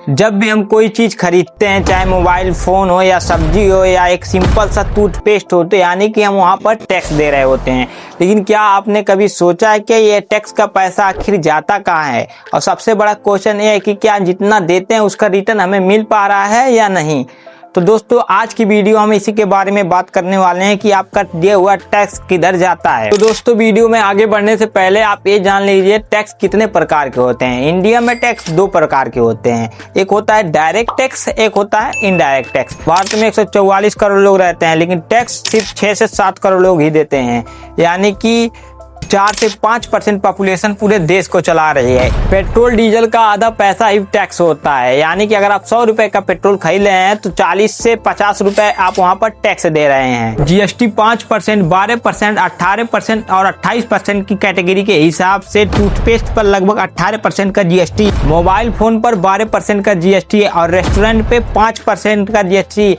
जब भी हम कोई चीज़ खरीदते हैं, चाहे मोबाइल फ़ोन हो या सब्जी हो या एक सिंपल सा टूथपेस्ट हो, तो यानी कि हम वहाँ पर टैक्स दे रहे होते हैं। लेकिन क्या आपने कभी सोचा है कि ये टैक्स का पैसा आखिर जाता कहाँ है? और सबसे बड़ा क्वेश्चन ये है कि क्या जितना देते हैं उसका रिटर्न हमें मिल पा रहा है या नहीं। तो दोस्तों, आज की वीडियो हम इसी के बारे में बात करने वाले हैं कि आपका दिया हुआ टैक्स किधर जाता है। तो दोस्तों, वीडियो में आगे बढ़ने से पहले आप ये जान लीजिए टैक्स कितने प्रकार के होते हैं। इंडिया में टैक्स दो प्रकार के होते हैं, एक होता है डायरेक्ट टैक्स, एक होता है इनडायरेक्ट टैक्स। भारत में 144 करोड़ लोग रहते हैं, लेकिन टैक्स सिर्फ 6 से 7 करोड़ लोग ही देते हैं, यानी कि 4 से 5% पॉपुलेशन पूरे देश को चला रही है। पेट्रोल डीजल का आधा पैसा ही टैक्स होता है, यानी कि अगर आप 100 रुपए का पेट्रोल खरीद रहे हैं तो 40 से 50 रुपए आप वहां पर टैक्स दे रहे हैं। जीएसटी 5%, 12%, 18% और 28% की कैटेगरी के हिसाब से टूथपेस्ट पर लगभग 18% का जीएसटी, मोबाइल फोन पर 12% का जीएसटी और रेस्टोरेंट पे 5% का जीएसटी।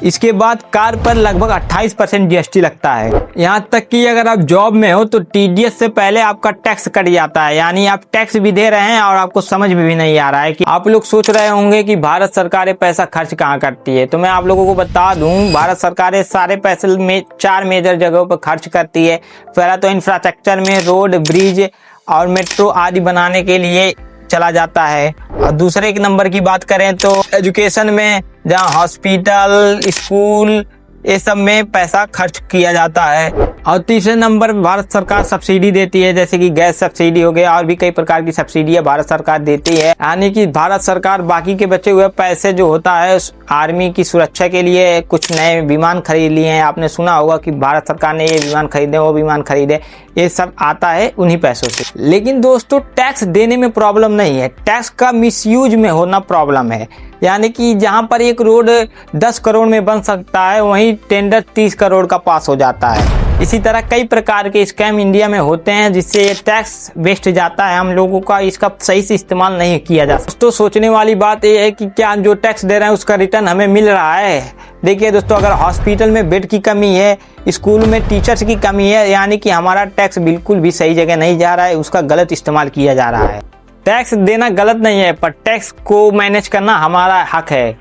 इसके बाद कार पर लगभग 28% जीएसटी लगता है। यहाँ तक कि अगर आप जॉब में हो तो टीडीएस से पहले आपका टैक्स कट जाता है, यानी आप टैक्स भी दे रहे हैं और आपको समझ में भी नहीं आ रहा है। कि आप लोग सोच रहे होंगे कि भारत सरकार पैसा खर्च कहाँ करती है, तो मैं आप लोगों को बता दूं, भारत सरकार सारे पैसे में 4 मेजर जगहों पर खर्च करती है। पहला तो इंफ्रास्ट्रक्चर में रोड, ब्रिज और मेट्रो आदि बनाने के लिए चला जाता है, और दूसरे नंबर की बात करें तो एजुकेशन में, जहाँ हॉस्पिटल, स्कूल, ये सब में पैसा खर्च किया जाता है। और तीसरे नंबर भारत सरकार सब्सिडी देती है, जैसे कि गैस सब्सिडी हो गया और भी कई प्रकार की सब्सिडी है भारत सरकार देती है। यानी कि भारत सरकार बाकी के बचे हुए पैसे जो होता है आर्मी की सुरक्षा के लिए कुछ नए विमान खरीद लिए हैं। आपने सुना होगा कि भारत सरकार ने ये विमान खरीदे, वो विमान खरीदे, ये सब आता है उन्हीं पैसों से। लेकिन दोस्तों, टैक्स देने में प्रॉब्लम नहीं है, टैक्स का मिसयूज में होना प्रॉब्लम है। यानी कि जहां पर एक रोड 10 करोड़ में बन सकता है, वहीं टेंडर 30 करोड़ का पास हो जाता है। इसी तरह कई प्रकार के स्कैम इंडिया में होते हैं, जिससे ये टैक्स वेस्ट जाता है हम लोगों का, इसका सही से इस्तेमाल नहीं किया जा सकता। दोस्तों, सोचने वाली बात यह है कि क्या जो टैक्स दे रहे हैं उसका रिटर्न हमें मिल रहा है। देखिए दोस्तों, अगर हॉस्पिटल में बेड की कमी है, स्कूल में टीचर्स की कमी है, यानी कि हमारा टैक्स बिल्कुल भी सही जगह नहीं जा रहा है, उसका गलत इस्तेमाल किया जा रहा है। टैक्स देना गलत नहीं है, पर टैक्स को मैनेज करना हमारा हक है।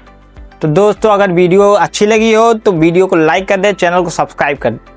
तो दोस्तों, अगर वीडियो अच्छी लगी हो तो वीडियो को लाइक कर दें, चैनल को सब्सक्राइब कर दें।